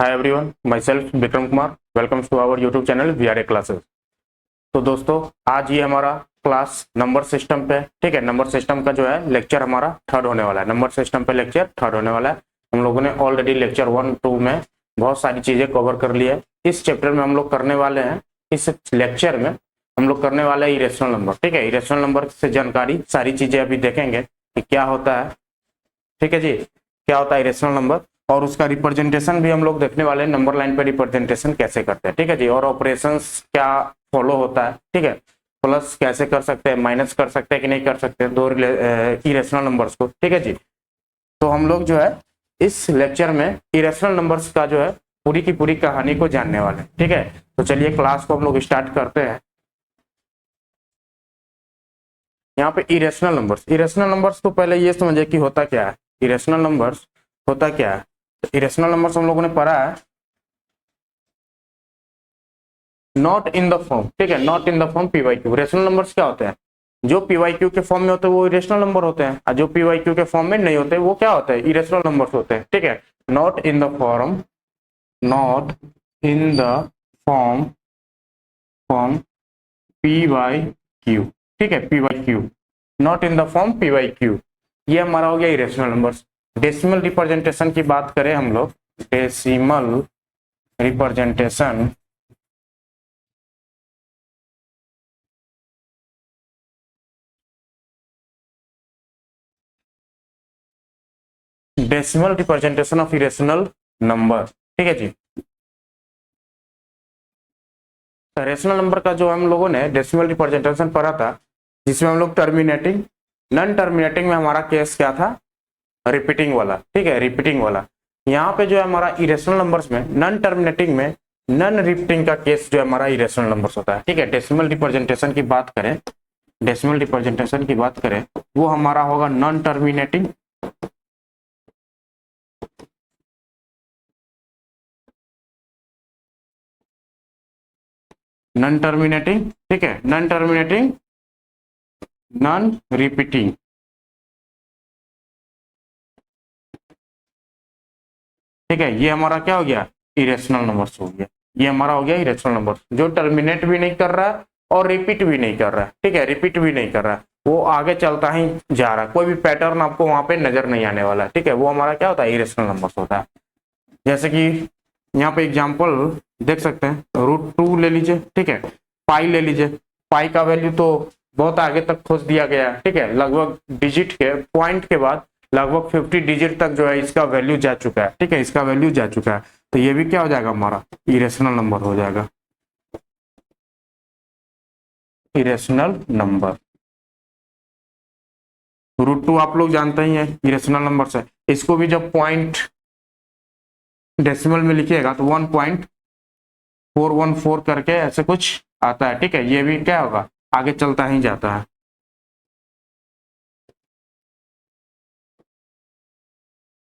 Hi everyone, myself Vikram Kumar. Welcome to our YouTube channel VRA classes. तो दोस्तों, आज ये हमारा क्लास नंबर सिस्टम पे, ठीक है। नंबर सिस्टम का जो है लेक्चर हमारा थर्ड होने वाला है। नंबर सिस्टम पे लेक्चर थर्ड होने वाला है। हम लोगों ने ऑलरेडी लेक्चर 1-2 में बहुत सारी चीजें कवर कर ली है। इस चैप्टर में हम लोग करने वाले हैं, इस लेक्चर में हम लोग करने वाले हैं इरेशनल नंबर, ठीक है। इरेशनल नंबर से जानकारी सारी चीजें अभी देखेंगे कि क्या होता है, ठीक है जी, क्या होता है इरेशनल नंबर, और उसका रिप्रेजेंटेशन भी हम लोग देखने वाले हैं। नंबर लाइन पे रिप्रेजेंटेशन कैसे करते हैं, ठीक है जी, और ऑपरेशंस क्या फॉलो होता है, ठीक है। प्लस कैसे कर सकते हैं, माइनस कर सकते हैं कि नहीं कर सकते हैं दो इरेशनल नंबर्स को, ठीक है जी। तो हम लोग जो है इस लेक्चर में इरेशनल नंबर्स का जो है पूरी की पूरी कहानी को जानने वाले हैं, ठीक है। तो चलिए क्लास को हम लोग स्टार्ट करते हैं। यहाँ पे इरेशनल नंबर्स तो पहले ये समझे कि होता क्या है। इरेशनल नंबर्स होता क्या है, तो इरेशनल नंबर्स हम लोगों ने पढ़ा है नॉट इन द फॉर्म, ठीक है, not in the form p by q. Rational numbers क्या होते हैं, जो पी वाई क्यू के फॉर्म में होते हैं वो इरेशनल नंबर होते हैं, और जो पी वाई क्यू के फॉर्म में नहीं होते वो क्या होते हैं, इरेशनल नंबर्स होते हैं, ठीक है। Not in the form, not in the form form p by q, ठीक है, p by q, not in the form p by q. ये हमारा हो गया इरेशनल नंबर्स। डेसिमल रिप्रेजेंटेशन की बात करें हम लोग, decimal representation decimal representation of irrational number, ठीक है जी। रेशनल नंबर का जो हम लोगों ने डेसिमल रिप्रेजेंटेशन पढ़ा था, जिसमें हम लोग टर्मिनेटिंग, नॉन टर्मिनेटिंग में हमारा केस क्या था, रिपीटिंग वाला, ठीक है, रिपीटिंग वाला। यहाँ पे जो है हमारा इरेशनल नंबर्स में नॉन टर्मिनेटिंग में नॉन रिपीटिंग का केस जो है हमारा इरेशनल नंबर्स होता है, ठीक है। डेसिमल रिप्रेजेंटेशन की बात करें, डेसिमल रिप्रेजेंटेशन की बात करें, वो हमारा होगा नॉन टर्मिनेटिंग, नॉन टर्मिनेटिंग, ठीक है, नॉन टर्मिनेटिंग, नॉन रिपीटिंग, ठीक है। ये हमारा क्या हो गया, इरेशनल नंबर्स हो गया। ये हमारा हो गया इरेशनल नंबर्स, जो टर्मिनेट भी नहीं कर रहा है और रिपीट भी नहीं कर रहा है, ठीक है, रिपीट भी नहीं कर रहा है, वो आगे चलता ही जा रहा है, कोई भी पैटर्न आपको वहां पे नजर नहीं आने वाला है, ठीक है। वो हमारा क्या होता है, इरेशनल नंबर्स होता है। जैसे कि यहाँ पे एग्जाम्पल देख सकते हैं, √2 ले लीजिए, ठीक है, पाई ले लीजिए। पाई का वैल्यू तो बहुत आगे तक खोज दिया गया है, ठीक है, लगभग डिजिट के पॉइंट के बाद लगभग 50 डिजिट तक जो है इसका वैल्यू जा चुका है, ठीक है, इसका वैल्यू जा चुका है। तो ये भी क्या हो जाएगा, हमारा इरेशनल नंबर हो जाएगा, इरेशनल नंबर। √2 आप लोग जानते ही हैं इरेशनल नंबर से। इसको भी जब पॉइंट डेसिमल में लिखिएगा तो 1.414 करके ऐसे कुछ आता है, ठीक है। ये भी क्या होगा, आगे चलता ही जाता है,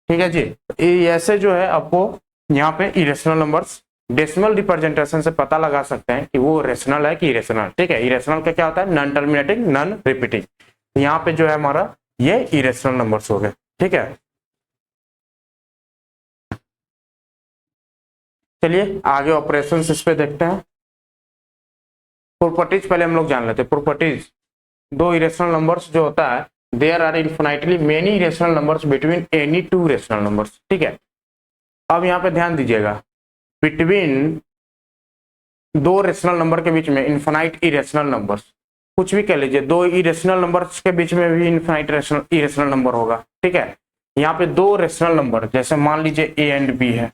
ठीक है जी। ये ऐसे जो है आपको यहाँ पे इरेशनल नंबर्स डेसिमल रिप्रेजेंटेशन से पता लगा सकते हैं कि वो रेशनल है कि इरेशनल, ठीक है। इरेशनल का क्या होता है, नॉन टर्मिनेटिंग, नॉन रिपीटिंग। यहाँ पे जो है हमारा ये इरेशनल नंबर्स हो गए, ठीक है। चलिए आगे ऑपरेशन इस पे देखते हैं। प्रॉपर्टीज पहले हम लोग जान लेते हैं। प्रॉपर्टीज, दो इरेशनल नंबर्स जो होता है, there are infinitely many irrational numbers between any two rational numbers, ठीक है। अब यहाँ पे ध्यान दीजिएगा, बिटवीन दो रेशनल नंबर के बीच में इन्फिनाइट इरेशनल नंबर्स, कुछ भी कह लीजिए, दो इरेशनल नंबर्स के बीच में भी इन्फिनाइट इरेशनल नंबर होगा, ठीक है। यहाँ पे दो रेशनल नंबर, जैसे मान लीजिए ए एंड बी है,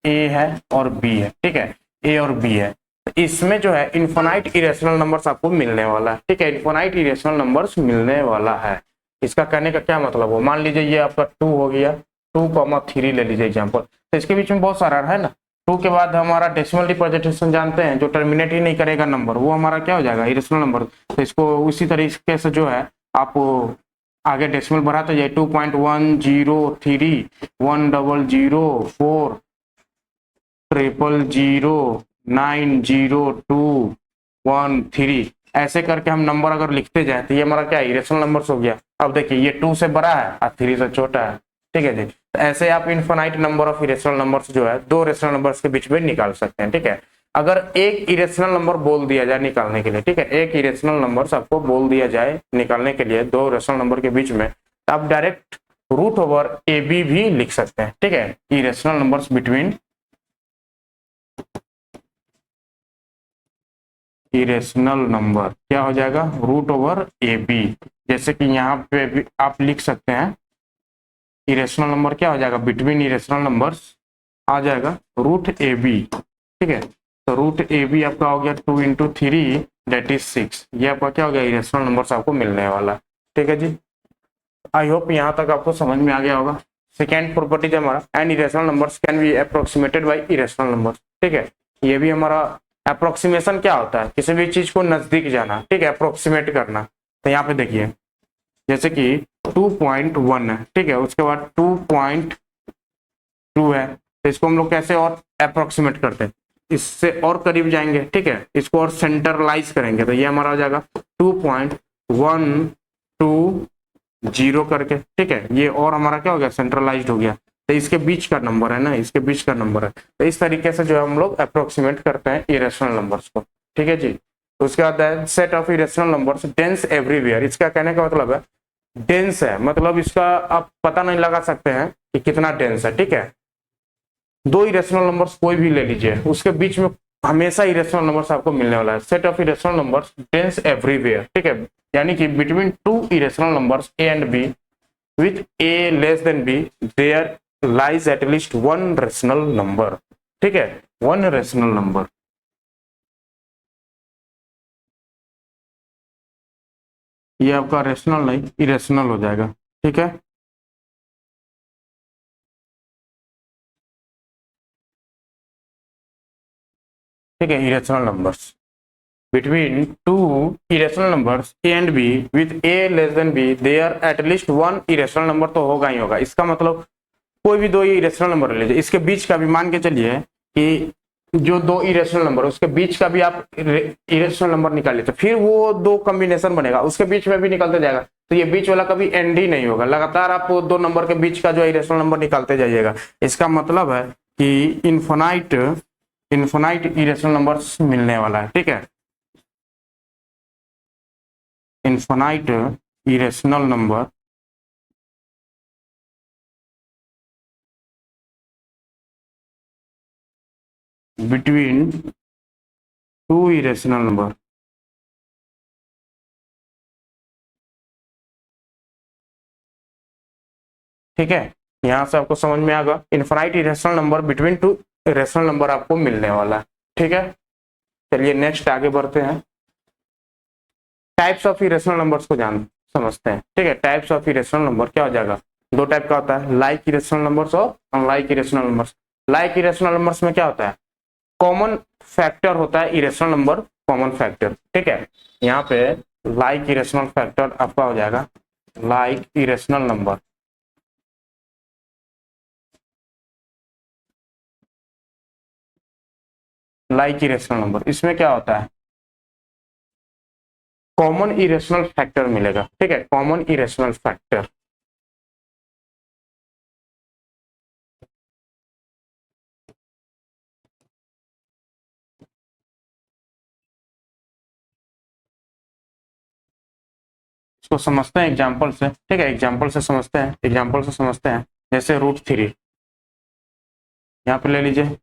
ए है और बी है, ठीक है, ए और बी है। इसमें जो है इन्फिनाइट इरेशनल नंबर्स आपको मिलने वाला है, ठीक है, इन्फिनाइट इरेशनल नंबर्स मिलने वाला है। इसका कहने का क्या मतलब हो, मान लीजिए ये आपका 2 हो गया, 2,3 ले लीजिए एग्जाम्पल, तो इसके बीच में बहुत सारा है ना। 2 के बाद हमारा डेसिमल रिप्रेजेंटेशन जानते हैं, जो टर्मिनेट ही नहीं करेगा नंबर, वो हमारा क्या हो जाएगा, इरेशनल नंबर। तो इसको उसी तरीके से जो है आप आगे डेसिमल बढ़ाते जाइए, 2.103 1,004 000902113 ऐसे करके हम नंबर अगर लिखते जाए तो ये हमारा क्या इरेशनल नंबर्स हो गया। अब देखिए ये 2 से बड़ा है और 3 से छोटा है, ठीक है जी। तो ऐसे आप infinite number of irrational numbers जो है दो रेशनल नंबर्स के बीच में निकाल सकते हैं। ठीक है, अगर एक इरेशनल नंबर बोल दिया जाए निकालने के लिए, ठीक है, एक इरेशनल नंबर आपको बोल दिया जाए निकालने के लिए दो रेशनल नंबर के बीच में, तो आप direct root over a b भी लिख सकते हैं। ठीक है, irrational numbers between irrational number क्या हो जाएगा, रूट ओवर ए बी। जैसे कि यहाँ पे भी आप लिख सकते हैं इरेशनल नंबर क्या हो जाएगा, बिटवीन इरेशनल नंबर्स आ जाएगा रूट ए बी। ठीक है, तो रूट ए बी आपका हो गया 2 इंटू 3 दैट इज 6। ये आपका क्या हो गया, इरेशनल नंबर्स आपको मिलने वाला। ठीक है जी, आई होप यहाँ तक आपको समझ में आ गया होगा। सेकेंड प्रॉपर्टीज हमारा and irrational numbers can be approximated by irrational numbers. ठीक है, ये भी हमारा अप्रोक्सीमेशन क्या होता है, किसी भी चीज को नजदीक जाना, ठीक है, अप्रोक्सीमेट करना। तो यहाँ पे देखिए जैसे कि 2.1 है, ठीक है, उसके बाद 2.2 है, तो इसको हम लोग कैसे और अप्रोक्सीमेट करते हैं, इससे और करीब जाएंगे। ठीक है, इसको और सेंट्रलाइज करेंगे, तो ये हमारा हो जाएगा 2.120 करके। ठीक है, ये और हमारा क्या हो गया, सेंट्रलाइज्ड हो गया, तो इसके बीच का नंबर है ना, इसके बीच का नंबर है। तो इस तरीके से जो है हम लोग अप्रोक्सीमेट करते हैं इरेशनल नंबर्स को। ठीक है जी, उसके बाद set of irrational numbers dense everywhere. इसका कहने का मतलब है डेंस है, मतलब इसका आप पता नहीं लगा सकते हैं कि कितना डेंस है। ठीक है, दो इरेशनल नंबर्स कोई भी ले लीजिए, उसके बीच में हमेशा इरेशनल नंबर्स आपको मिलने वाला है। Set of irrational numbers dense everywhere. ठीक है, यानी कि between two irrational numbers a and b with a less than b there lies at least one rational number. ठीक है, वन रेशनल नंबर। ये आपका रेशनल नहीं इरेशनल हो जाएगा। ठीक है, ठीक है, irrational numbers between two irrational numbers a and b with a less than b there at least one irrational number तो होगा ही होगा। इसका मतलब कोई भी दो इरेशनल नंबर ले लीजिए, इसके बीच का भी मान के चलिए कि जो दो इरेशनल नंबर उसके बीच का भी आप इरेशनल नंबर निकाल लेते, फिर वो दो कॉम्बिनेशन बनेगा, उसके बीच में भी निकलते जाएगा, तो ये बीच वाला कभी एंड ही नहीं होगा, लगातार आप दो नंबर के बीच का जो इरेशनल नंबर निकालते जाइएगा। इसका मतलब है कि इन्फिनाइट इन्फिनाइट इरेशनल नंबर्स मिलने वाला है। ठीक है, infinite irrational number between two irrational number. ठीक है, यहां से आपको समझ में आएगा infinite irrational number between two irrational number आपको मिलने वाला है। ठीक है, चलिए नेक्स्ट आगे बढ़ते हैं, टाइप्स ऑफ इरेशनल नंबर्स को जान समझते हैं। ठीक है, टाइप्स ऑफ इरेशनल नंबर क्या हो जाएगा, दो टाइप का होता है, लाइक इरेशनल नंबर्स और unlike irrational numbers. Like irrational numbers में क्या होता है, कॉमन फैक्टर होता है इरेशनल नंबर, कॉमन फैक्टर। ठीक है, यहाँ पे लाइक इरेशनल फैक्टर आपका हो जाएगा like irrational number. Like irrational number इसमें क्या होता है, कॉमन इरेशनल फैक्टर मिलेगा। ठीक है, कॉमन इरेशनल फैक्टर। इसको समझते हैं एग्जाम्पल से। ठीक है, एग्जाम्पल से समझते हैं, एग्जाम्पल से समझते हैं। जैसे √3 यहाँ पे ले लीजिए,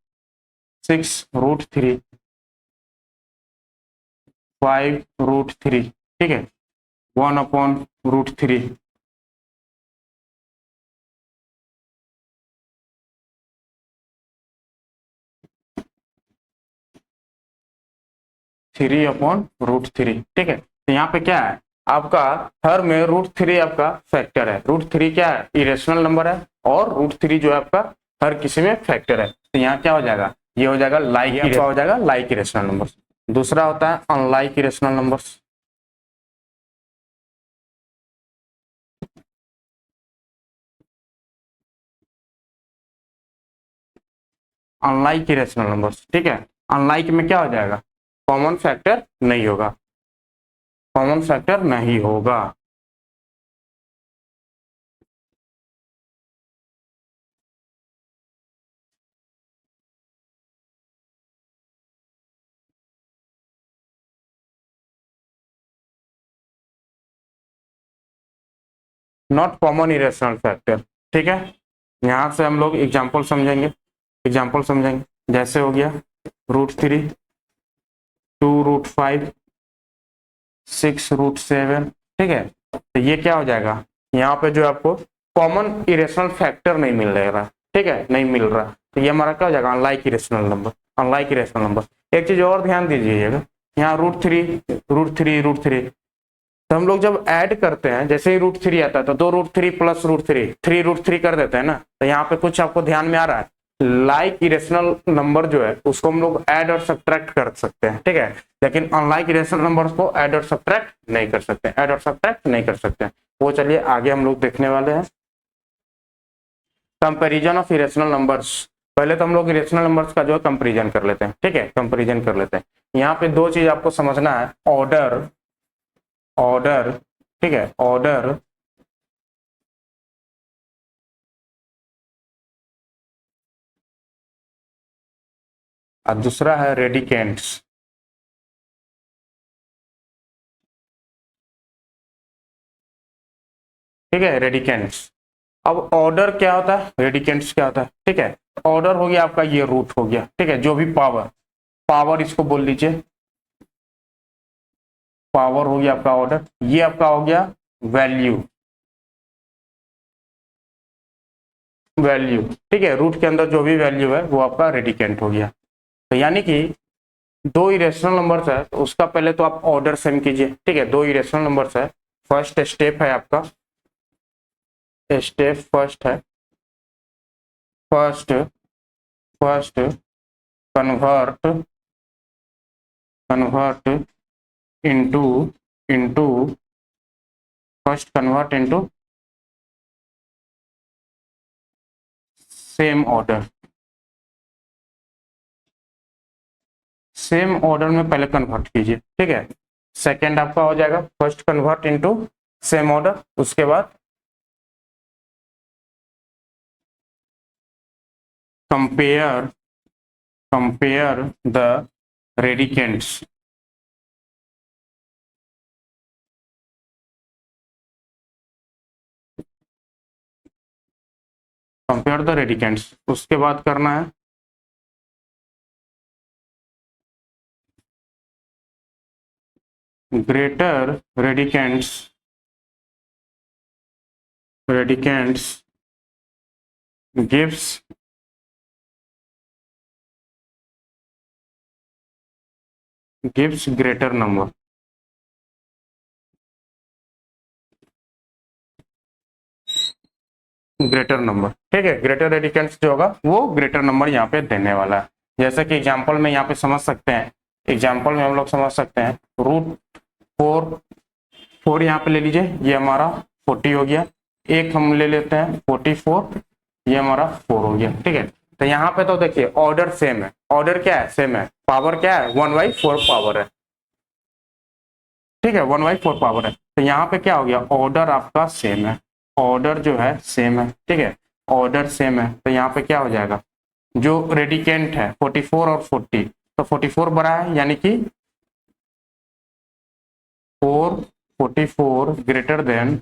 6√3, 5√3, ठीक है, 1/√3, (3/√3). ठीक है, तो यहाँ पे क्या है आपका, हर में √3 आपका फैक्टर है, √3 क्या है, इरेशनल नंबर है, और √3 जो है आपका हर किसी में फैक्टर है। तो यहाँ क्या हो जाएगा, ये हो जाएगा लाइक, हो जाएगा लाइक इरेशनल नंबर। दूसरा होता है unlike irrational numbers. Unlike irrational numbers, ठीक है, अनलाइक में क्या हो जाएगा, कॉमन फैक्टर नहीं होगा, कॉमन फैक्टर नहीं होगा। Not common irrational factor. ठीक है, यहाँ से हम लोग एग्जाम्पल समझेंगे। जैसे हो गया √3, 2√5, 6√7। ठीक है, तो ये क्या हो जाएगा, यहाँ पे जो आपको कॉमन इरेशनल फैक्टर नहीं मिल रहा। ठीक है, नहीं मिल रहा, तो ये हमारा क्या हो जाएगा, अनलाइक इरेशनल नंबर। एक चीज और ध्यान दीजिएगा, यहाँ √3, तो हम लोग जब ऐड करते हैं, जैसे ही √3 आता है तो 2√3 प्लस √3, 3√3 कर देते हैं ना। तो यहाँ पे कुछ आपको ध्यान में आ रहा है, लाइक इरेशनल नंबर जो है उसको हम लोग ऐड और सब्ट्रैक्ट कर सकते हैं। ठीक है, लेकिन अनलाइक इरेशनल नंबर्स को ऐड और सब्ट्रैक्ट नहीं कर सकते। वो चलिए आगे हम लोग देखने वाले हैं। Comparison of irrational numbers. पहले तो हम लोग इरेशनल नंबर्स का जो है कंपैरिजन कर लेते हैं। ठीक है, कंपैरिजन कर लेते हैं। यहाँ पे दो चीज आपको समझना है, ऑर्डर। ठीक है, ऑर्डर और दूसरा है रेडिकेंट्स। ठीक है, रेडिकेंट्स। अब ऑर्डर क्या होता है, रेडिकेंट्स क्या होता है। ठीक है, ऑर्डर हो गया आपका, ये रूट हो गया। ठीक है, जो भी पावर इसको बोल दीजिए, पावर हो गया आपका ऑर्डर। ये आपका हो गया वैल्यू। ठीक है, रूट के अंदर जो भी वैल्यू है वो आपका रेडिकेंट हो गया। तो यानी कि दो इरेशनल नंबर्स है, तो उसका पहले तो आप ऑर्डर सेम कीजिए। ठीक है, दो इरेशनल नंबर्स है, फर्स्ट स्टेप है आपका, first convert into first convert into same order में पहले कन्वर्ट कीजिए। ठीक है, सेकेंड आपका हो जाएगा first convert into same order, उसके बाद कंपेयर द रेडिकेंट्स। उसके बाद करना है greater radicands gives greater number. ठीक है, ग्रेटर रेडिकेंट्स जो होगा वो ग्रेटर नंबर यहाँ पे देने वाला है। जैसे कि एग्जांपल में यहाँ पे समझ सकते हैं, हम लोग समझ सकते हैं √4 यहाँ पे ले लीजिए, ये हमारा 40 हो गया। एक हम ले लेते हैं 44, ये हमारा 4 हो गया। ठीक है, तो यहाँ पे तो देखिए ऑर्डर सेम है, ऑर्डर क्या है, सेम है, पावर क्या है, 1/4 पावर है। ठीक है, 1/4 पावर है, तो यहाँ पे क्या हो गया, ऑर्डर आपका सेम है, ऑर्डर जो है सेम है। ठीक है, ऑर्डर सेम है, तो यहाँ पे क्या हो जाएगा, जो रेडिकेंट है 44 और 40, तो 44 बड़ा है, यानी कि 44 ग्रेटर देन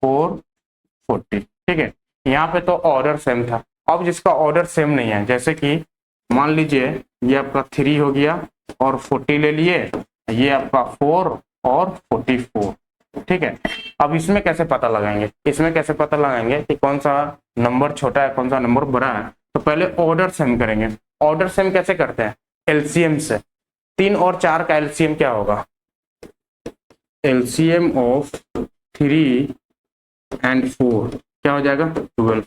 440। ठीक है, यहाँ पे तो ऑर्डर सेम था। अब जिसका ऑर्डर सेम नहीं है, जैसे कि मान लीजिए ये आपका 3 हो गया और 40 ले लिए, ये आपका 4 और 44। ठीक है, अब इसमें कैसे पता लगाएंगे कि कौन सा नंबर छोटा है, कौन सा नंबर बड़ा है। तो पहले ऑर्डर सेम करेंगे। ऑर्डर सेम कैसे करते हैं, एलसीएम से। 3 और 4 का एलसीएम क्या होगा, एलसीएम ऑफ 3 एंड 4 क्या हो जाएगा, 12।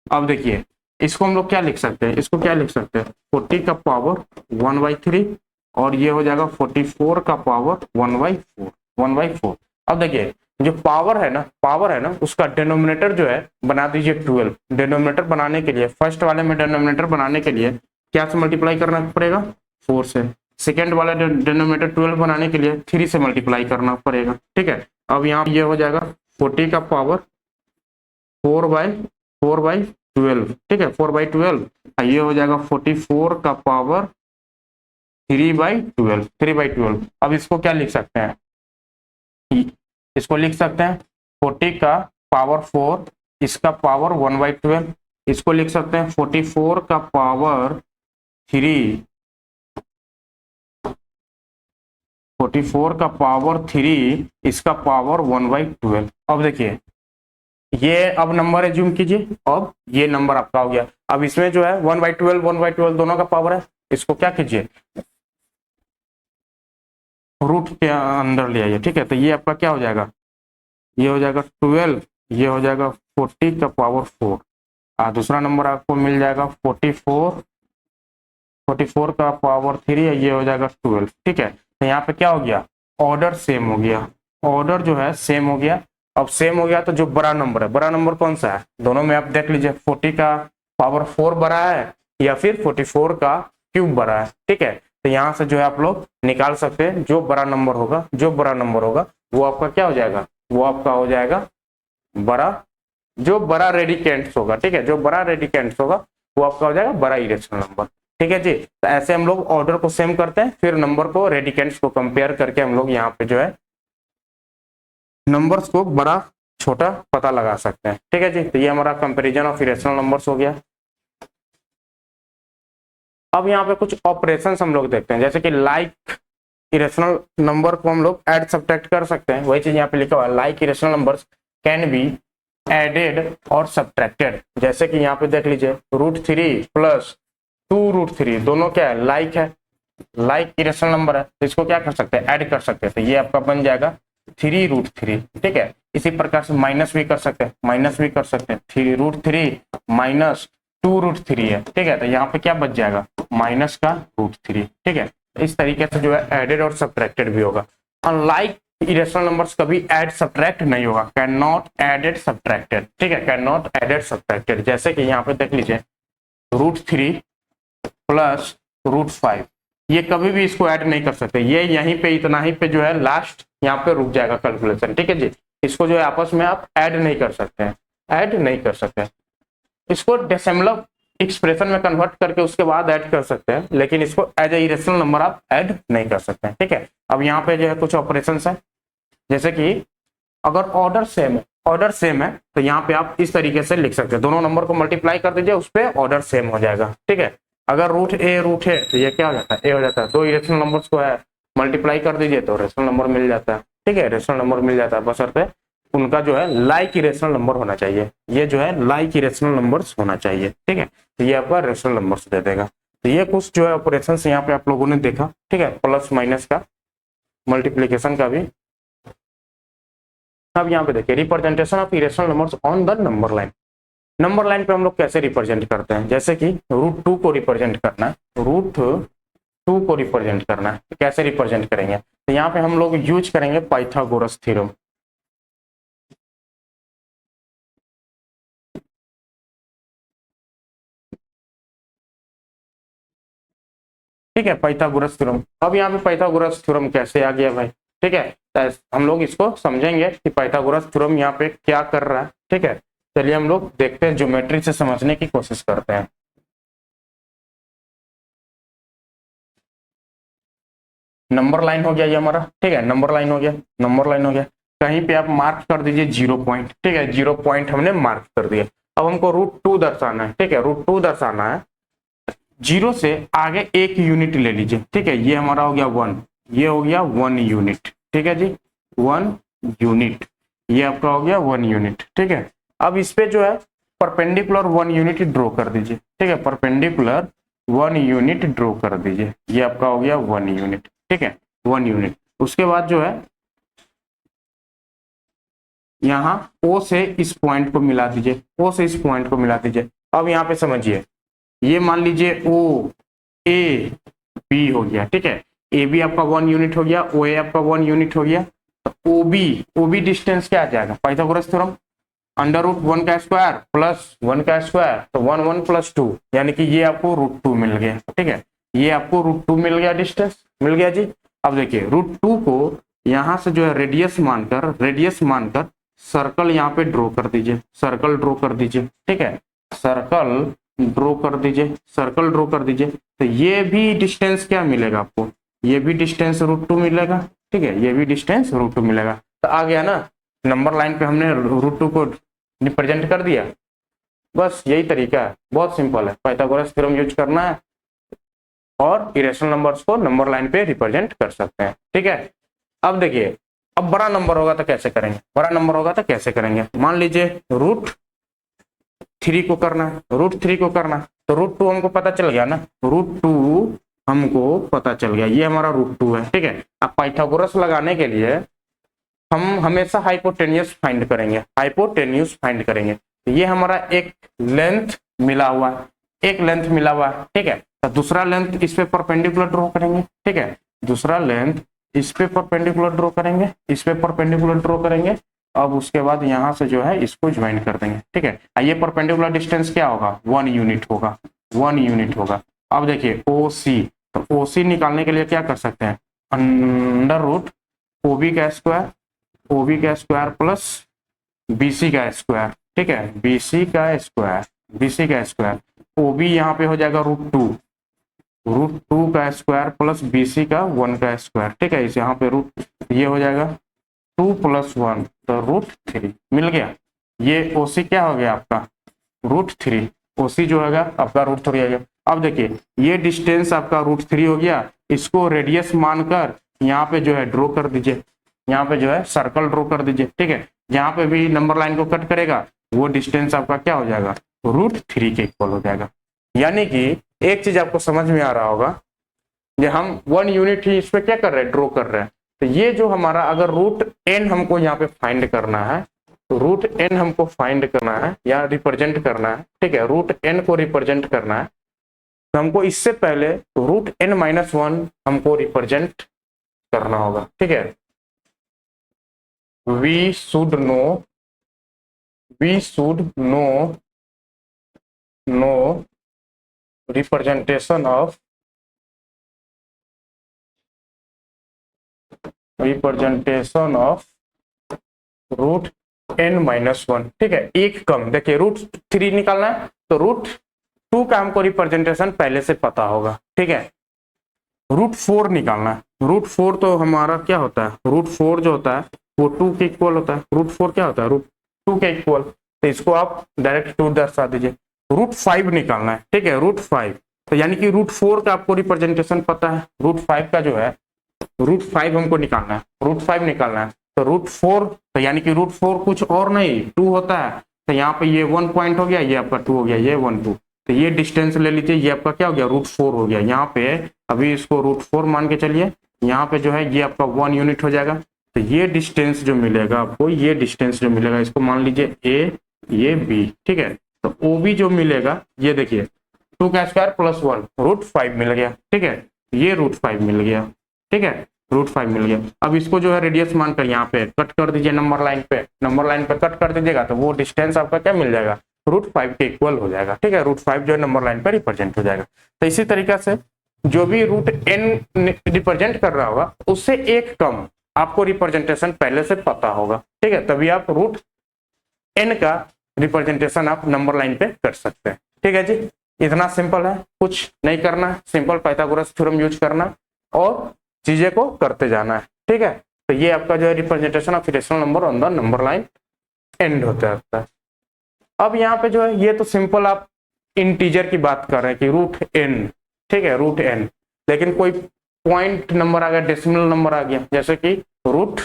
अब देखिए इसको हम लोग क्या लिख सकते हैं, 40 का पावर 1/3 और ये हो जाएगा 44 का पावर 1/4। अब देखिए जो पावर है ना उसका डिनोमिनेटर जो है बना दीजिए 12। डिनोमिनेटर बनाने के लिए, फर्स्ट वाले में डिनोमिनेटर बनाने के लिए क्या से मल्टीप्लाई करना पड़ेगा, 4 से। सेकेंड वाला डिनोमिनेटर 12 बनाने के लिए 3 से मल्टीप्लाई करना पड़ेगा। ठीक है, अब यहाँ ये हो जाएगा 40 का पावर 4/12। ठीक है, 4/12, ये हो जाएगा 44 का पावर 3/12। अब इसको क्या लिख सकते हैं, इसको लिख सकते हैं 40 का पावर 4, इसका पावर 1/12, इसको लिख सकते हैं 44 का पावर 3, 44 का पावर 3, इसका पावर 1/12। अब देखिए ये अब नंबर एज्यूम कीजिए, अब ये नंबर आपका हो गया। अब इसमें जो है 1/12 1/12 दोनों का पावर है, इसको क्या कीजिए रूट के अंदर ले आइए, ठीक है। तो ये आपका क्या हो जाएगा, ये हो जाएगा 12, ये हो जाएगा 40 का पावर 4, और दूसरा नंबर आपको मिल जाएगा 44 का पावर 3, ये हो जाएगा 12, ठीक है। तो यहाँ पे क्या हो गया, ऑर्डर सेम हो गया, ऑर्डर जो है सेम हो गया। अब सेम हो गया तो जो बड़ा नंबर है, बड़ा नंबर कौन सा है, दोनों में आप देख लीजिए 40 का पावर 4 बड़ा है या फिर 44 का क्यूब बड़ा है, ठीक है। तो यहाँ से जो है आप लोग निकाल सकते हैं जो बड़ा नंबर होगा, जो बड़ा नंबर होगा वो आपका क्या हो जाएगा, वो आपका हो जाएगा बड़ा, जो बड़ा रेडिकेंट्स होगा, ठीक है, जो बड़ा रेडिकेंट्स होगा वो आपका हो जाएगा बड़ा इरेशनल नंबर, ठीक है जी। तो ऐसे हम लोग ऑर्डर को सेम करते हैं, फिर नंबर को रेडिकेंट्स को कंपेयर करके हम लोग यहाँ पे जो है नंबर्स को बड़ा छोटा पता लगा सकते हैं, ठीक है जी। तो ये हमारा कंपैरिजन ऑफ इरेशनल नंबर्स हो गया। अब यहाँ पे कुछ ऑपरेशंस हम लोग देखते हैं, जैसे कि लाइक इरेशनल नंबर को हम लोग ऐड सब्ट्रैक्ट कर सकते हैं, वही चीज यहाँ पे लिखा हुआ है, like irrational numbers can be added और सब्ट्रैक्टेड। जैसे कि यहाँ पे देख लीजिए √3 प्लस 2√3 दोनों क्या है, लाइक है, लाइक इरेशनल नंबर है, तो इसको क्या कर सकते हैं, ऐड कर सकते हैं। तो ये आपका बन जाएगा 3√3, ठीक है। इसी प्रकार से माइनस भी कर सकते हैं, माइनस भी कर सकते हैं, 3√3 माइनस 2√3 है, ठीक है। तो यहाँ पे क्या बच जाएगा, माइनस का √3, ठीक है। इस तरीके से जो है एडेड और सब्ट्रैक्टेड भी होगा। अनलाइक इरेशनल नंबर्स कभी ऐड सब्ट्रैक्ट नहीं होगा, कैन नॉट एडेड सब्ट्रैक्टेड, ठीक है, कैन नॉट एडेड सब्ट्रैक्टेड। जैसे कि यहाँ पे देख लीजिए √3 प्लस √5, ये कभी भी इसको ऐड नहीं कर सकते, ये यहीं पे इतना ही पे जो है लास्ट यहाँ पे रुक जाएगा कैलकुलेशन, ठीक है जी। इसको जो है आपस में आप ऐड नहीं कर सकते हैं, ऐड नहीं कर सकते, इसको डेसिमल एक्सप्रेशन में कन्वर्ट करके उसके बाद ऐड कर सकते हैं, लेकिन इसको एज ए इरेशनल नंबर आप ऐड नहीं कर सकते हैं, ठीक है। अब यहाँ पे जो है कुछ ऑपरेशंस है, जैसे कि अगर ऑर्डर सेम है, ऑर्डर सेम है तो यहाँ पे आप इस तरीके से लिख सकते हैं, दोनों नंबर को मल्टीप्लाई कर दीजिए, उस पर ऑर्डर सेम हो जाएगा, ठीक है। अगर रूट है तो ये क्या हो जाता है, ए हो जाता है। दो इरेशनल नंबर्स को है मल्टीप्लाई कर दीजिए तो रेशनल नंबर मिल जाता है, ठीक है, रेशनल नंबर मिल जाता है, बशर्ते उनका जो है लाइक इरेशनल नंबर होना चाहिए, ये जो है लाइक इरेशनल नंबर्स होना चाहिए, ठीक है। तो ये आपका रेशनल नंबर्स दे देगा। तो ये कुछ जो है ऑपरेशंस यहाँ पे आप लोगों ने देखा, ठीक है, प्लस माइनस का, मल्टीप्लीकेशन का भी। अब यहाँ पे देखिए representation of irrational numbers on the number line. Number line पे हम लोग कैसे रिप्रेजेंट करते हैं, जैसे कि √2 को रिप्रेजेंट करना है, √2 को रिप्रेजेंट करना है, तो कैसे रिप्रेजेंट करेंगे, तो यहाँ पे हम लोग यूज करेंगे पाइथागोरस थ्योरम। ठीक है, पाइथागोरस थ्योरम। अब यहाँ पे पाइथागोरस थ्योरम कैसे आ गया भाई, ठीक है, तो हम लोग इसको समझेंगे कि पाइथागोरस थ्योरम यहाँ पे क्या कर रहा है, ठीक है। चलिए हम लोग देखते हैं, ज्योमेट्री से समझने की कोशिश करते हैं। नंबर लाइन हो गया ये हमारा, ठीक है, नंबर लाइन हो गया, नंबर लाइन हो गया। कहीं पे आप मार्क कर दीजिए 0 पॉइंट, ठीक है, 0 पॉइंट हमने मार्क कर दिया। अब हमको √2 दर्शाना है, ठीक है, √2 दर्शाना है, 0 से आगे एक यूनिट ले लीजिए, ठीक है, ये हमारा हो गया 1, ये हो गया 1 यूनिट, ठीक है जी, 1 यूनिट, ये आपका हो गया 1 यूनिट, ठीक है। अब इस पे जो है परपेंडिकुलर 1 यूनिट ड्रॉ कर दीजिए, ठीक है, परपेंडिकुलर 1 यूनिट ड्रॉ कर दीजिए, ये आपका हो गया 1 यूनिट, ठीक है, 1 यूनिट। उसके बाद जो है यहाँ O से इस पॉइंट को मिला दीजिए, O से इस पॉइंट को मिला दीजिए। अब यहाँ पे समझिए, ये मान लीजिए OAB हो गया, ठीक है, AB आपका 1 यूनिट हो गया, OA आपका 1 यूनिट हो गया। तो OB डिस्टेंस क्या आ जाएगा, पाइथागोरस थ्योरम, √1 का स्क्वायर प्लस 1 का स्क्वायर, तो 1 1 प्लस 2, यानी कि ये आपको √2 मिल गया, ठीक है, ये आपको √2 मिल गया, डिस्टेंस मिल गया जी। अब देखिए √2 को यहाँ से जो है रेडियस मानकर सर्कल यहाँ पे ड्रॉ कर दीजिए, सर्कल ड्रॉ कर दीजिए, ठीक है, सर्कल ड्रॉ कर दीजिए, सर्कल ड्रॉ कर दीजिए। तो ये भी डिस्टेंस क्या मिलेगा आपको, ये भी डिस्टेंस √2 मिलेगा, ठीक है, ये भी डिस्टेंस √2 मिलेगा। तो आ गया ना, नंबर लाइन पे हमने √2 को रिप्रेजेंट कर दिया। बस यही तरीका है, बहुत सिंपल है। पाइथागोरस थ्योरम यूज करना है और इरेशनल नंबर्स को नंबर लाइन पे रिप्रेजेंट कर सकते हैं। ठीक है, अब देखिए, अब बड़ा नंबर होगा तो कैसे करेंगे? बड़ा नंबर होगा तो कैसे करेंगे? मान लीजिए √3 को करना है, √3 को करना, तो √2 हमको पता चल गया ना, √2 हमको पता चल गया, ये हमारा √2 है। ठीक है, अब पाइथागोरस लगाने के लिए हम हमेशा हाइपोटेन्यूस फाइंड करेंगे, हाइपोटेन्यूस फाइंड करेंगे। तो ये हमारा एक लेंथ मिला हुआ है, एक लेंथ मिला हुआ है। ठीक है, तो दूसरा लेंथ इस पे परपेंडिकुलर ड्रॉ करेंगे। ठीक है, दूसरा लेंथ इस पे परपेंडिकुलर ड्रॉ करेंगे, इस पे परपेंडिकुलर ड्रॉ करेंगे। अब उसके बाद यहाँ से जो है इसको ज्वाइन कर देंगे। ठीक है, ये परपेंडिकुलर डिस्टेंस क्या होगा? 1 यूनिट होगा, 1 यूनिट होगा। अब देखिए OC, तो OC निकालने के लिए क्या कर सकते हैं? अंडर रूट OB का स्क्वायर, OB का स्क्वायर प्लस BC का स्क्वायर। ठीक है, BC का स्क्वायर, BC का स्क्वायर, OB यहाँ पे हो जाएगा √2 का स्क्वायर प्लस BC का 1 का स्क्वायर। ठीक है, इस यहाँ पे ये हो जाएगा 2 + 1, तो √3 मिल गया। ये OC क्या हो गया आपका? √3। OC जो होगा आपका √3 आ गया। अब देखिए, ये डिस्टेंस आपका √3 हो गया, इसको रेडियस मानकर यहाँ पे जो है ड्रॉ कर दीजिए, यहाँ पे जो है सर्कल ड्रॉ कर दीजिए। ठीक है, जहाँ पे भी नंबर लाइन को कट करेगा वो डिस्टेंस आपका क्या हो जाएगा? √3 के इक्वल हो जाएगा। यानी कि एक चीज आपको समझ में आ रहा होगा, ये हम 1 यूनिट ही इस पे क्या कर रहे हैं? ड्रॉ कर रहे हैं। तो ये जो हमारा अगर √n हमको यहाँ पे फाइंड करना है, तो √n हमको फाइंड करना है या रिप्रेजेंट करना है। ठीक है, √n को रिप्रेजेंट करना है, तो हमको इससे पहले √n-1 हमको रिप्रेजेंट करना होगा। ठीक है, we should know representation of √n-1। ठीक है, एक कम, देखिए √3 निकालना है तो √2 का हमको रिप्रेजेंटेशन पहले से पता होगा। ठीक है, √4 निकालना है, √4 तो हमारा क्या होता है? √4 जो होता है वो 2 के इक्वल होता है। √4 क्या होता है? √2 के इक्वल, तो इसको आप डायरेक्ट 2 दर्शा दीजिए। √5 निकालना है। ठीक है, √5, तो यानी कि √4 का आपको रिप्रेजेंटेशन पता है, √5 का जो है √5 हमको निकालना है, √5 निकालना है। तो √4, तो यानी कि √4 कुछ और नहीं 2 होता है, तो यहाँ पे ये 1 पॉइंट हो गया, ये आपका 2 हो गया, ये 1 2, तो ये डिस्टेंस ले लीजिए, ये आपका क्या हो गया? √4 हो गया। यहाँ पे अभी इसको √4 मान के चलिए, यहाँ पे जो है ये आपका 1 यूनिट हो जाएगा। तो ये डिस्टेंस जो मिलेगा आपको, ये डिस्टेंस जो मिलेगा, इसको मान लीजिए A, ये B। ठीक है, तो OB जो मिलेगा, ये देखिए 2 का स्क्वायर प्लस 1, √5 मिल गया। ठीक है, ये √5 मिल गया। ठीक है, √5 मिल गया। अब इसको जो है रेडियस मानकर यहाँ पे कट कर दीजिए, नंबर लाइन पे, नंबर लाइन पे कट कर दीजिएगा, तो वो डिस्टेंस आपका क्या मिल जाएगा? √5 के इक्वल हो जाएगा। ठीक है, √5 जो है नंबर लाइन पे रिप्रेजेंट हो जाएगा। तो इसी तरीका से जो भी √n रिप्रेजेंट कर रहा होगा उससे एक कम आपको रिप्रेजेंटेशन पहले से पता होगा। ठीक है, तभी आप √n का रिप्रेजेंटेशन आप नंबर लाइन पे कर सकते हैं। ठीक है जी, इतना सिंपल है, कुछ नहीं करना, सिंपल पाइथागोरस थ्योरम यूज करना और चीजें को करते जाना है। ठीक है, तो ये आपका जो है representation of irrational number on the number line and होता है। अब यहाँ पे जो है ये तो सिंपल आप इंटीजर की बात कर रहे हैं कि √n। ठीक है, √n, लेकिन कोई पॉइंट नंबर आ गया, डेसिमल नंबर आ गया, जैसे कि रूट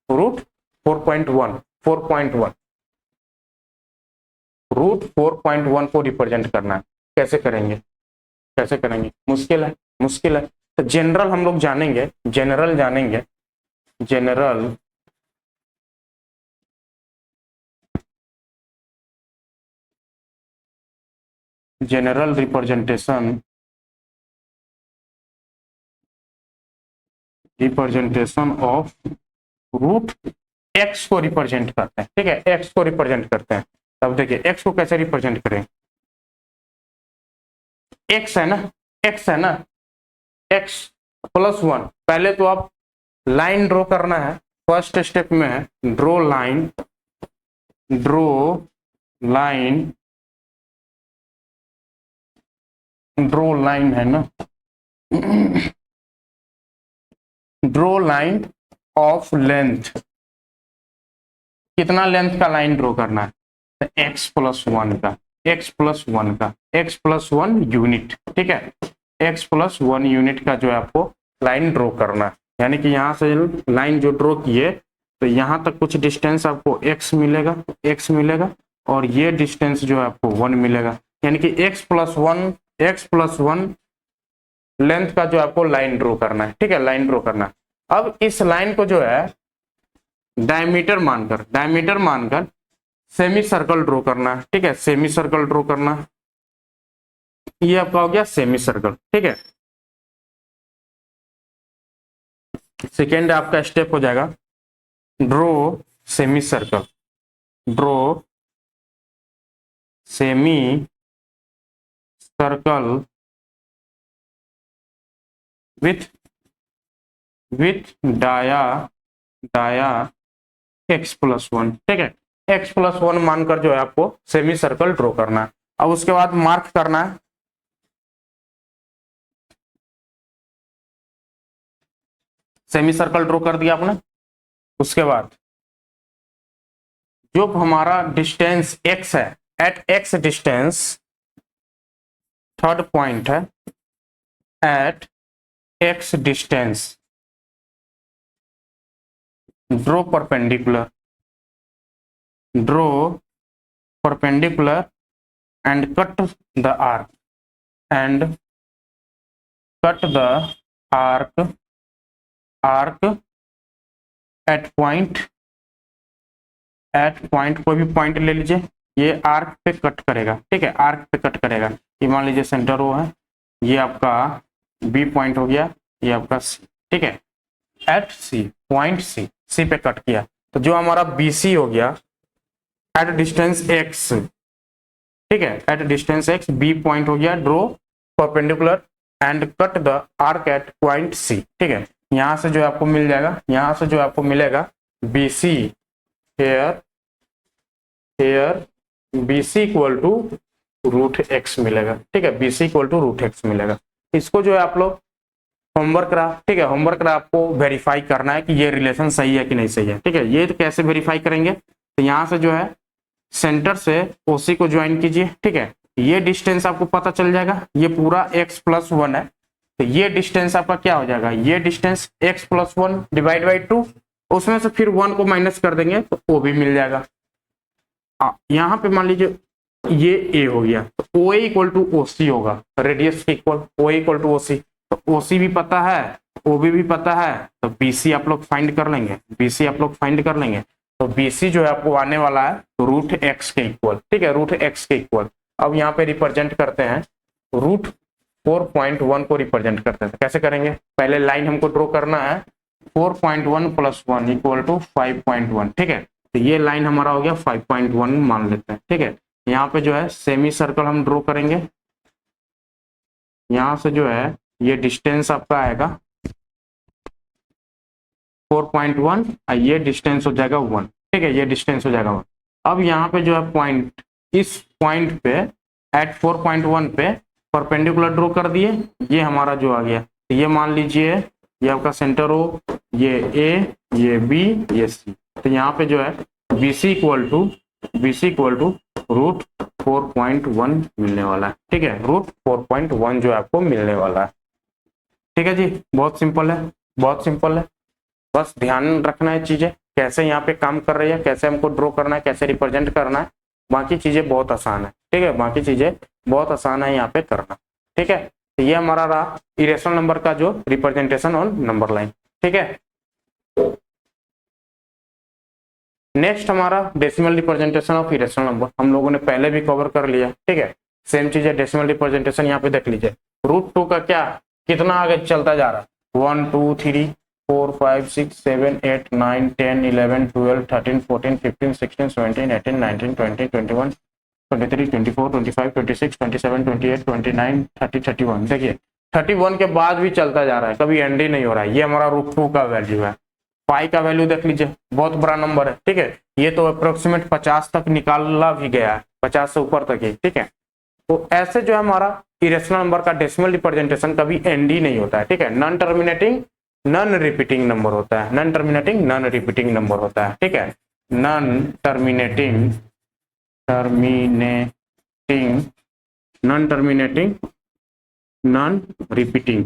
4.1, √4.1 को रिप्रेजेंट करना है। कैसे करेंगे? कैसे करेंगे? मुश्किल है, मुश्किल है। तो जनरल हम लोग जानेंगे, जनरल जानेंगे, जनरल रिप्रेजेंटेशन ऑफ √x को रिप्रेजेंट करते हैं। ठीक है, x को रिप्रेजेंट करते हैं। तब देखिए x को कैसे रिप्रेजेंट करें? x है ना, x है ना, x + 1। पहले तो आप लाइन ड्रॉ करना है, फर्स्ट स्टेप में है ड्रॉ लाइन, है ना, ड्रॉ लाइन ऑफ लेंथ, कितना लेंथ का लाइन ड्रॉ करना है, तो x+1 का, x+1 का, x+1 यूनिट, ठीक है, x+1 यूनिट का जो है आपको लाइन ड्रॉ करना है। यानी कि यहाँ से लाइन जो ड्रॉ किए तो यहाँ तक कुछ डिस्टेंस आपको x मिलेगा, x मिलेगा, और ये डिस्टेंस जो है आपको 1 मिलेगा। यानी कि x+1 लेंथ का जो आपको लाइन ड्रॉ करना है, ठीक है, लाइन ड्रॉ करना है। अब इस लाइन को जो है डायमीटर मानकर सेमी सर्कल ड्रॉ करना है, ठीक है, सेमी सर्कल ड्रॉ करना है। ये आपका हो गया सेमी सर्कल, ठीक है। सेकेंड आपका स्टेप हो जाएगा draw semi circle, draw semi circle with dia x+1, ठीक है, x+1 मानकर जो है आपको सेमी सर्कल ड्रॉ करना है। अब उसके बाद मार्क करना है, सेमी सर्कल ड्रॉ कर दिया आपने। उसके बाद जो हमारा डिस्टेंस x है, at x distance, third point है at x distance draw perpendicular and cut the arc at point, कोई भी पॉइंट ले लीजिए, ये आर्क पे कट करेगा, ठीक है, आर्क पे कट करेगा। ये मान लीजिए सेंटर ओ है, ये आपका बी पॉइंट हो गया, ये आपका सी, ठीक है, एट सी पॉइंट सी पे कट किया, तो जो हमारा BC हो गया एट डिस्टेंस x, ठीक है, at distance x, B point हो गया, draw perpendicular and cut the arc at point C, ठीक है। यहां से जो आपको मिल जाएगा, यहां से जो आपको मिलेगा BC, here BC equal to √x मिलेगा, ठीक है, BC इक्वल टू √x मिलेगा। इसको जो है आप लोग होमवर्क रहा, ठीक है, होमवर्क रहा, आपको वेरीफाई करना है कि ये रिलेशन सही है कि नहीं सही है, ठीक है। ये तो कैसे वेरीफाई करेंगे, तो यहाँ से जो है सेंटर से OC को ज्वाइन कीजिए, ठीक है, ये डिस्टेंस आपको पता चल जाएगा, ये पूरा x+1 है, तो ये डिस्टेंस आपका क्या हो जाएगा, ये डिस्टेंस x+1 डिवाइड बाई 2, उसमें से फिर 1 को माइनस कर देंगे तो O भी मिल जाएगा। यहाँ पे मान लीजिए ये A हो गया, तो OA इक्वल टू OC होगा, रेडियस के equal, OA equal to OC, तो OC भी पता है, OB भी पता है, तो BC आप लोग फाइंड कर लेंगे, तो BC जो है आपको आने वाला है √x के इक्वल, ठीक है, √x के इक्वल। अब यहाँ पे रिप्रेजेंट करते हैं, √4.1 को रिप्रेजेंट करते हैं, कैसे करेंगे, पहले लाइन हमको ड्रॉ करना है, 4.1 + 1 इक्वल टू 5.1, ठीक है, तो ये लाइन हमारा हो गया 5.1 मान लेते हैं, ठीक है। यहाँ पे जो है सेमी सर्कल हम ड्रॉ करेंगे, यहाँ से जो है ये डिस्टेंस आपका आएगा 4.1, ये डिस्टेंस हो जाएगा 1, ठीक है, ये डिस्टेंस हो जाएगा 1। अब यहाँ पे जो है पॉइंट, इस पॉइंट पे एट 4.1 पे परपेंडिकुलर ड्रॉ कर दिए, ये हमारा जो आ गया, तो ये मान लीजिए ये आपका सेंटर हो, ये A, ये B, ये C, तो यहाँ पे जो है BC इक्वल टू √4.1 मिलने वाला है, ठीक है, √4.1 जो आपको मिलने वाला है, ठीक है जी। बहुत सिंपल है, बस ध्यान रखना है चीजें कैसे यहाँ पे काम कर रही है, कैसे हमको ड्रॉ करना है, कैसे रिप्रेजेंट करना है, बाकी चीजें बहुत आसान है, ठीक है, बाकी चीजें बहुत आसान है यहाँ पे करना, ठीक है। तो ये हमारा रहा इरेशनल नंबर का जो रिप्रेजेंटेशन ऑन नंबर लाइन, ठीक है। नेक्स्ट हमारा decimal representation of irrational number, हम लोगों ने पहले भी कवर कर लिया, ठीक है, सेम चीज है, डेसिमल रिप्रेजेंटेशन यहाँ पे देख लीजिए, √2 का क्या कितना आगे चलता जा रहा है, 1 2 3 4 5 6 7 8 9 10 11 12 13 14 15 16 17 18 19 20 21 23 24 25 26 27 28 29 30 31, देखिए 31 के बाद भी चलता जा रहा है, कभी एंड ही नहीं हो रहा है। ये हमारा √2 का वैल्यू है, पाई का वैल्यू देख लीजिए, बहुत बड़ा नंबर है, ठीक है, ये तो अप्रोक्सीमेट 50 तक निकाला भी गया है, 50 से ऊपर तक ही, ठीक है। तो ऐसे जो है हमारा इरेशनल नंबर का डेसिमल रिप्रेजेंटेशन कभी एंड ही नहीं होता है, ठीक है, non terminating non repeating number होता है, ठीक है। Non terminating non repeating.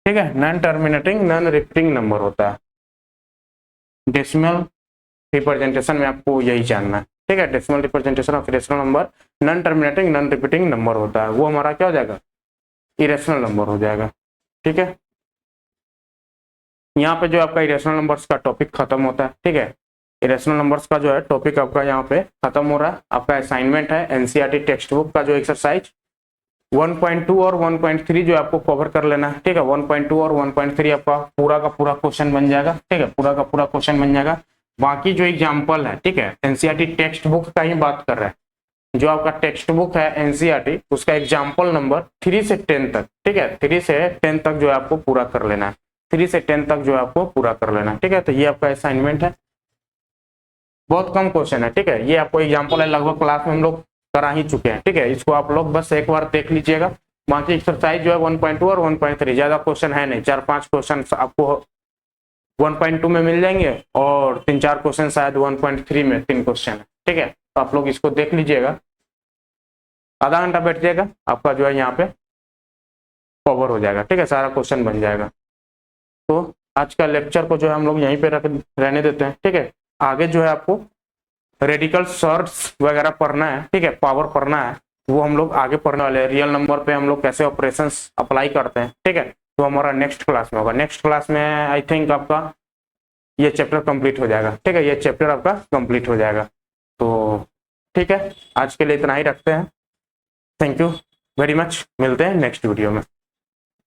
ठीक है, non terminating non repeating number होता है। डेसिमल रिप्रेजेंटेशन में आपको यही जानना है। ठीक है, decimal representation of irrational number non terminating non repeating number होता है, वो हमारा क्या हो जाएगा, इरेशनल नंबर हो जाएगा। ठीक है, यहाँ पे जो आपका इरेशनल नंबर्स का टॉपिक खत्म होता है। ठीक है, इरेशनल नंबर्स का जो है टॉपिक आपका यहाँ पे खत्म हो रहा है। आपका असाइनमेंट है एनसीईआरटी टेक्स्ट बुक का जो एक्सरसाइज 1.2 और 1.3 जो आपको कवर कर लेना है। ठीक है, 1.2 और 1.3 आपका पूरा का पूरा क्वेश्चन बन जाएगा। ठीक है, पूरा का पूरा क्वेश्चन बन जाएगा। बाकी जो एग्जाम्पल है, ठीक है, एनसीईआरटी टेक्स्ट बुक का ही बात कर रहा है। जो आपका टेक्स्ट बुक है एनसीईआरटी, उसका एग्जाम्पल नंबर 3 से 10 तक, ठीक है, 3 से 10 तक जो है आपको पूरा कर लेना है। 3 से 10 तक जो है आपको पूरा कर लेना है। ठीक है, तो ये आपका असाइनमेंट है, बहुत कम क्वेश्चन है। ठीक है, ये आपको एग्जाम्पल है, लगभग क्लास में हम लोग करा ही चुके हैं। ठीक है, इसको आप लोग बस एक बार देख लीजिएगा। बाकी एक्सरसाइज जो है 1.2 और 1.3 ज्यादा क्वेश्चन है नहीं, 4-5 क्वेश्चन आपको 1.2 में मिल जाएंगे और 3-4 क्वेश्चन शायद 1.3 में 3 क्वेश्चन है। ठीक है, तो आप लोग इसको देख लीजिएगा, आधा घंटा बैठ जाएगा, आपका जो है यहाँ पे कवर हो जाएगा। ठीक है, सारा क्वेश्चन बन जाएगा। तो आज का लेक्चर को जो है हम लोग यहीं पे रहने देते हैं। ठीक है, आगे जो है आपको रेडिकल सर्ट्स वगैरह पढ़ना है। ठीक है, पावर पढ़ना है, वो हम लोग आगे पढ़ने वाले हैं। रियल नंबर पे हम लोग कैसे ऑपरेशंस अप्लाई करते हैं। ठीक है, तो हमारा नेक्स्ट क्लास में होगा। नेक्स्ट क्लास में आई थिंक आपका ये चैप्टर कंप्लीट हो जाएगा। ठीक है, ये चैप्टर आपका कंप्लीट हो जाएगा। तो ठीक है, आज के लिए इतना ही रखते हैं। थैंक यू वेरी मच, मिलते हैं नेक्स्ट वीडियो में।